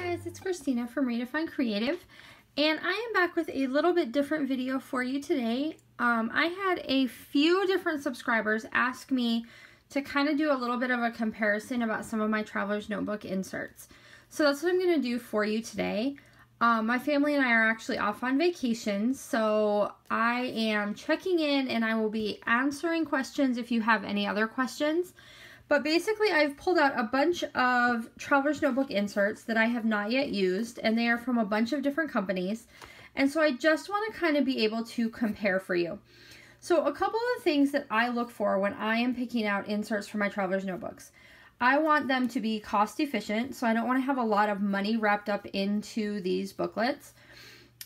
guys, it's Christina from Redefine Creative, and I am back with a little bit different video for you today. I had a few different subscribers ask me to kind of do a little bit of a comparison about some of my Traveler's Notebook inserts. So that's what I'm going to do for you today. My family and I are actually off on vacation, so I am checking in and I will be answering questions if you have any other questions. But basically, I've pulled out a bunch of Traveler's Notebook inserts that I have not yet used, and they are from a bunch of different companies. And so I just want to kind of be able to compare for you. So a couple of things that I look for when I am picking out inserts for my Traveler's Notebooks. I want them to be cost efficient, so I don't want to have a lot of money wrapped up into these booklets.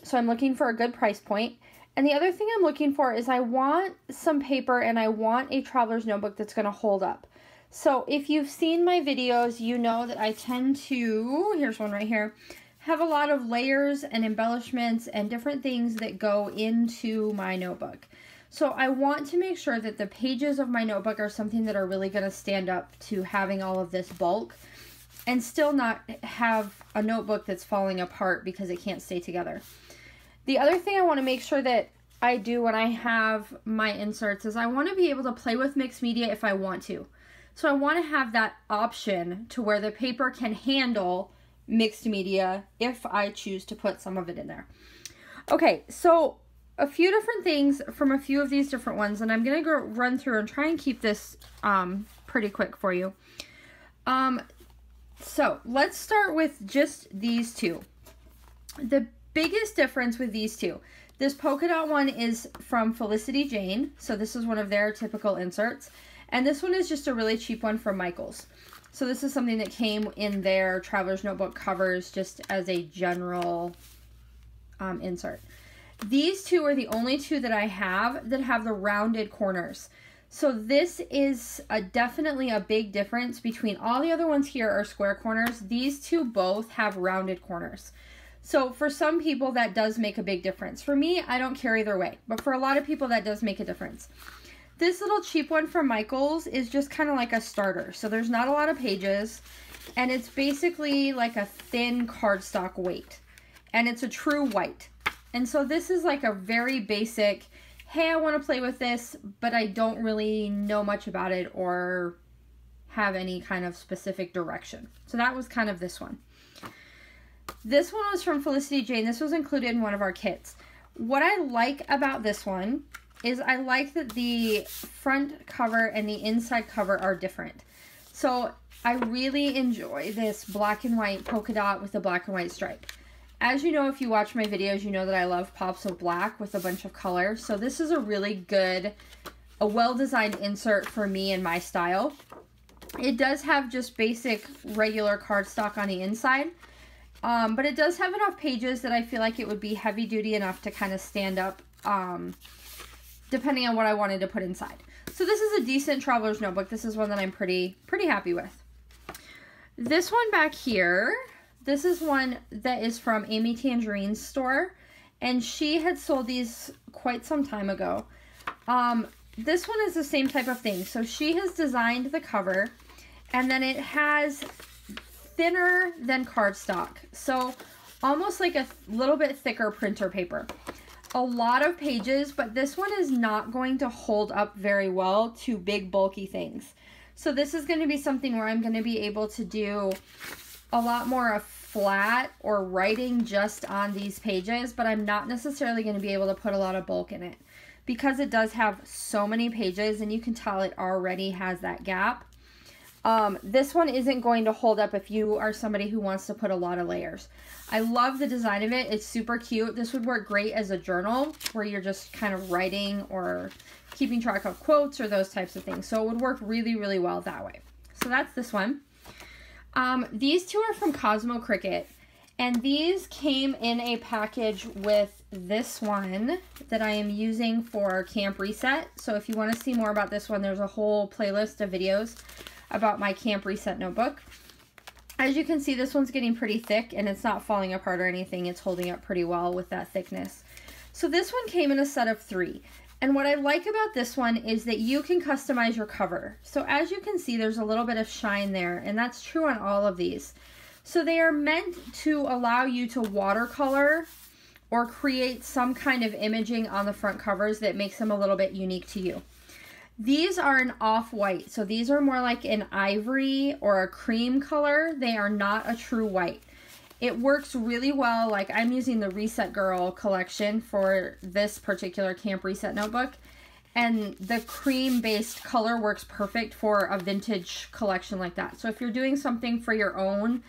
So I'm looking for a good price point. And the other thing I'm looking for is I want some paper and I want a Traveler's Notebook that's going to hold up. So if you've seen my videos, you know that I tend to, here's one right here, have a lot of layers and embellishments and different things that go into my notebook. So I want to make sure that the pages of my notebook are something that are really going to stand up to having all of this bulk and still not have a notebook that's falling apart because it can't stay together. The other thing I want to make sure that I do when I have my inserts is I want to be able to play with mixed media if I want to. So I want to have that option to where the paper can handle mixed media if I choose to put some of it in there. Okay, so a few different things from a few of these different ones, and I'm going to go run through and try and keep this pretty quick for you. So let's start with just these two. The biggest difference with these two, this polka dot one is from Felicity Jane, so this is one of their typical inserts. And this one is just a really cheap one from Michaels. So this is something that came in their Traveler's Notebook covers just as a general insert. These two are the only two that I have that have the rounded corners. So this is definitely a big difference between all the other ones here are square corners. These two both have rounded corners. So for some people that does make a big difference. For me, I don't care either way, but for a lot of people that does make a difference. This little cheap one from Michaels is just kind of like a starter. So there's not a lot of pages, and it's basically like a thin cardstock weight, and it's a true white. And so this is like a very basic, hey, I want to play with this, but I don't really know much about it or have any kind of specific direction. So that was kind of this one. This one was from Felicity Jane. This was included in one of our kits. What I like about this one is I like that the front cover and the inside cover are different. So I really enjoy this black and white polka dot with the black and white stripe. As you know, if you watch my videos, you know that I love pops of black with a bunch of color. So this is a really good, a well-designed insert for me and my style. It does have just basic regular cardstock on the inside. But it does have enough pages that I feel like it would be heavy duty enough to kind of stand up depending on what I wanted to put inside. So this is a decent Traveler's Notebook. This is one that I'm pretty happy with. This one back here, this is one that is from Amy Tangerine's store, and she had sold these quite some time ago. This one is the same type of thing. So she has designed the cover, and then it has thinner than cardstock. So almost like a little bit thicker printer paper. A lot of pages, but this one is not going to hold up very well to big bulky things. So this is going to be something where I'm going to be able to do a lot more of flat or writing just on these pages, but I'm not necessarily going to be able to put a lot of bulk in it because it does have so many pages, and you can tell it already has that gap. This one isn't going to hold up if you are somebody who wants to put a lot of layers. I love the design of it. It's super cute. This would work great as a journal where you're just kind of writing or keeping track of quotes or those types of things. So it would work really, really well that way. So that's this one. These two are from Cosmo Cricket, and these came in a package with this one that I am using for Camp Reset. So if you want to see more about this one, there's a whole playlist of videos about my Camp Reset notebook. As you can see, this one's getting pretty thick, and it's not falling apart or anything. It's holding up pretty well with that thickness. So this one came in a set of 3. And what I like about this one is that you can customize your cover. So as you can see, there's a little bit of shine there, and that's true on all of these. So they are meant to allow you to watercolor or create some kind of imaging on the front covers that makes them a little bit unique to you. These are an off-white, so these are more like an ivory or a cream color. They are not a true white. It works really well. Like, I'm using the Reset Girl collection for this particular Camp Reset notebook, and the cream-based color works perfect for a vintage collection like that. So if you're doing something for your own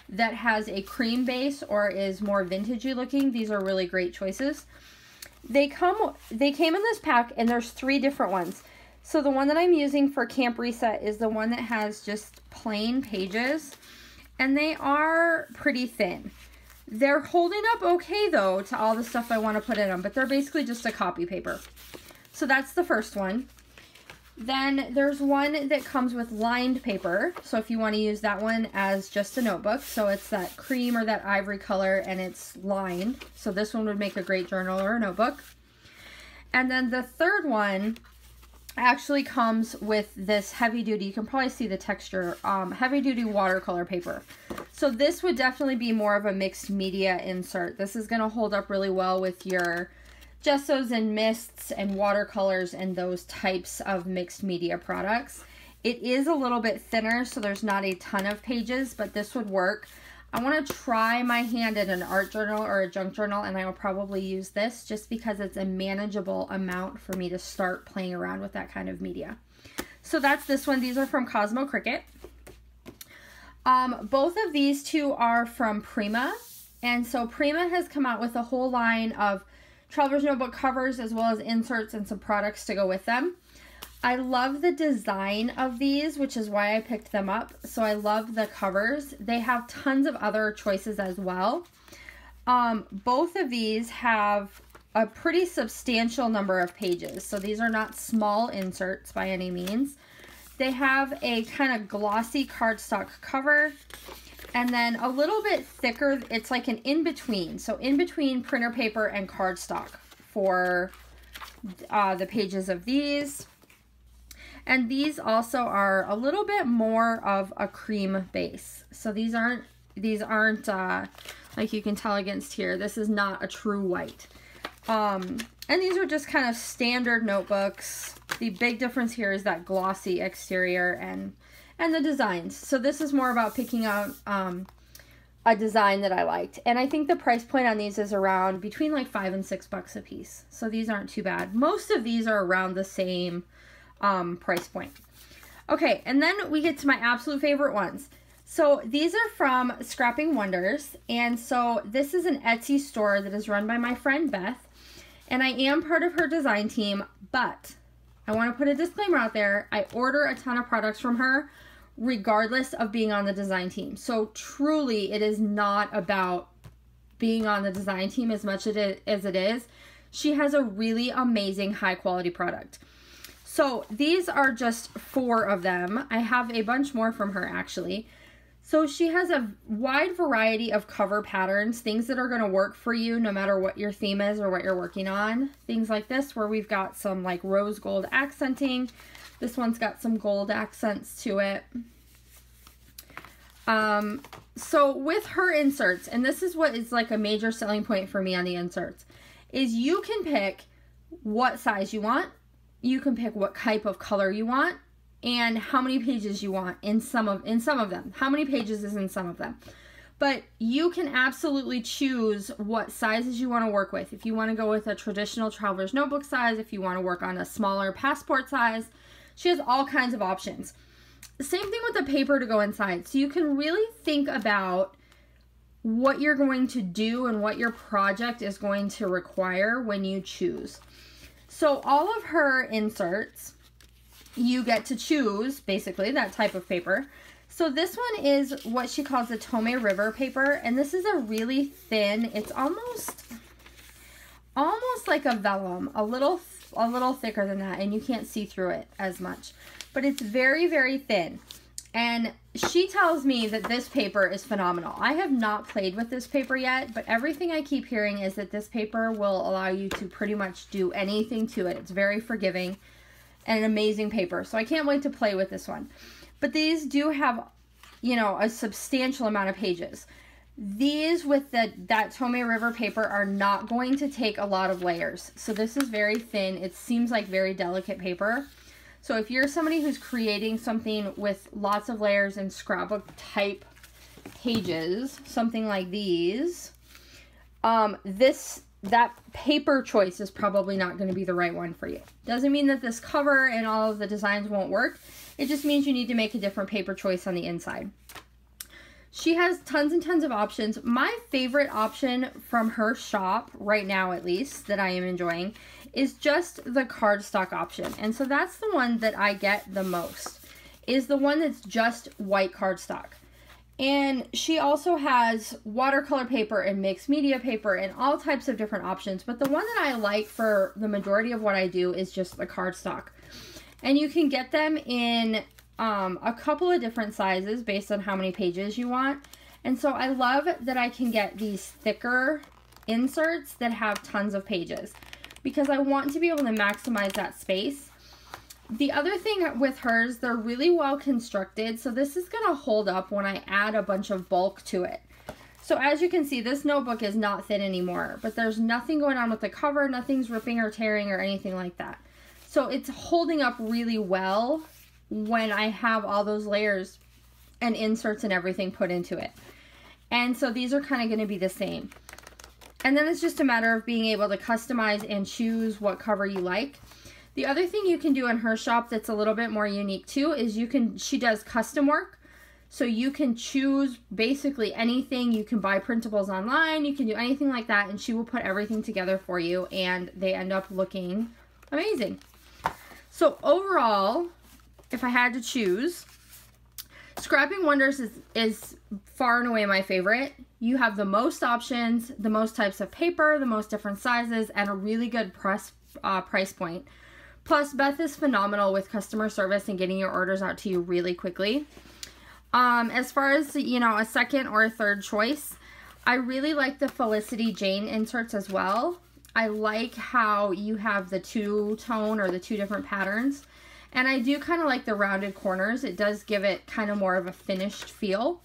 that has a cream base or is more vintagey looking, these are really great choices. They came in this pack, and there's 3 different ones. So the one that I'm using for Camp Reset is the one that has just plain pages, and they are pretty thin. They're holding up okay though to all the stuff I want to put in them, but they're basically just a copy paper. So that's the first one. Then there's one that comes with lined paper. So if you want to use that one as just a notebook, so it's that cream or that ivory color and it's lined. So this one would make a great journal or a notebook. And then the third one actually comes with this heavy duty, you can probably see the texture, heavy duty watercolor paper. So this would definitely be more of a mixed media insert. This is going to hold up really well with your gessos and mists and watercolors and those types of mixed media products. It is a little bit thinner, so there's not a ton of pages, but this would work. I want to try my hand at an art journal or a junk journal, and I will probably use this just because it's a manageable amount for me to start playing around with that kind of media. So that's this one. These are from Cosmo Cricket. Both of these two are from Prima, and so Prima has come out with a whole line of Traveler's Notebook covers as well as inserts and some products to go with them. I love the design of these, which is why I picked them up. So I love the covers. They have tons of other choices as well. Both of these have a pretty substantial number of pages. So these are not small inserts by any means. They have a kind of glossy cardstock cover, and then a little bit thicker. It's like an in-between. So in between printer paper and cardstock for the pages of these. And these also are a little bit more of a cream base. So these aren't like you can tell against here, this is not a true white. And these are just kind of standard notebooks. The big difference here is that glossy exterior and the designs. So this is more about picking out a design that I liked. And I think the price point on these is around between like $5 and $6 a piece. So these aren't too bad. Most of these are around the same price point. Okay, and then we get to my absolute favorite ones. So these are from Scrapping Wonders, and so this is an Etsy store that is run by my friend Beth, and I am part of her design team, but I want to put a disclaimer out there. I order a ton of products from her regardless of being on the design team. So truly it is not about being on the design team as much as it is. She has a really amazing high quality product. So these are just 4 of them. I have a bunch more from her actually. So she has a wide variety of cover patterns, things that are going to work for you no matter what your theme is or what you're working on. Things like this where we've got some like rose gold accenting. This one's got some gold accents to it. So with her inserts, and this is what is like a major selling point for me on the inserts, is you can pick what size you want. You can pick what type of color you want and how many pages you want in some of them. How many pages is in some of them. But you can absolutely choose what sizes you want to work with. If you want to go with a traditional Traveler's Notebook size, if you want to work on a smaller passport size, she has all kinds of options. Same thing with the paper to go inside. So you can really think about what you're going to do and what your project is going to require when you choose. So all of her inserts, you get to choose basically that type of paper. So this one is what she calls the Tome River paper, and this is a really thin, it's almost like a vellum, a little thicker than that, and you can't see through it as much. But it's very, very thin. And she tells me that this paper is phenomenal. I have not played with this paper yet, but everything I keep hearing is that this paper will allow you to pretty much do anything to it. It's very forgiving and an amazing paper. So I can't wait to play with this one. But these do have, you know, a substantial amount of pages. These with that Tomei River paper are not going to take a lot of layers. So this is very thin. It seems like very delicate paper. So if you're somebody who's creating something with lots of layers and scrapbook type pages, something like these, that paper choice is probably not going to be the right one for you. Doesn't mean that this cover and all of the designs won't work. It just means you need to make a different paper choice on the inside. She has tons and tons of options. My favorite option from her shop, right now at least, that I am enjoying, is just the cardstock option. And so that's the one that I get the most, is the one that's just white cardstock. And she also has watercolor paper and mixed media paper and all types of different options. But the one that I like for the majority of what I do is just the cardstock. And you can get them in a couple of different sizes based on how many pages you want. And so I love that I can get these thicker inserts that have tons of pages because I want to be able to maximize that space. The other thing with hers, they're really well constructed, so this is going to hold up when I add a bunch of bulk to it. So as you can see, this notebook is not thin anymore, but there's nothing going on with the cover, nothing's ripping or tearing or anything like that. So it's holding up really well when I have all those layers and inserts and everything put into it. And so these are kind of going to be the same. And then it's just a matter of being able to customize and choose what cover you like. The other thing you can do in her shop that's a little bit more unique too is she does custom work. So you can choose basically anything. You can buy printables online, you can do anything like that, and she will put everything together for you and they end up looking amazing. So overall, if I had to choose, Scrapping Wonders is far and away my favorite. You have the most options, the most types of paper, the most different sizes, and a really good price point. Plus, Beth is phenomenal with customer service and getting your orders out to you really quickly. As far as, you know, a second or a third choice, I really like the Felicity Jane inserts as well. I like how you have the two-tone or the two different patterns. And I do kind of like the rounded corners. It does give it kind of more of a finished feel.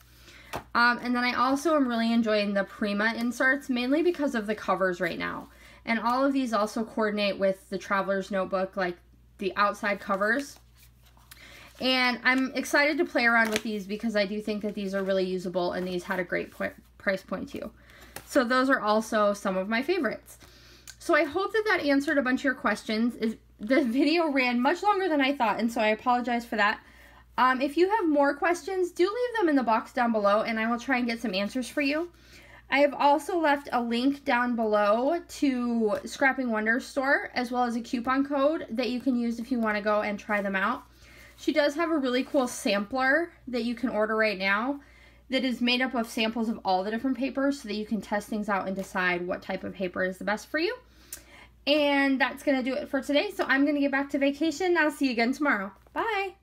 And then I also am really enjoying the Prima inserts, mainly because of the covers right now. And all of these also coordinate with the Traveler's Notebook, like the outside covers. And I'm excited to play around with these because I do think that these are really usable and these had a great price point too. So those are also some of my favorites. So I hope that answered a bunch of your questions. The video ran much longer than I thought, and so I apologize for that. If you have more questions, do leave them in the box down below and I will try and get some answers for you. I have also left a link down below to Scrapping Wonders store, as well as a coupon code that you can use if you want to go and try them out. She does have a really cool sampler that you can order right now that is made up of samples of all the different papers so that you can test things out and decide what type of paper is the best for you. And that's going to do it for today. So I'm going to get back to vacation. I'll see you again tomorrow. Bye.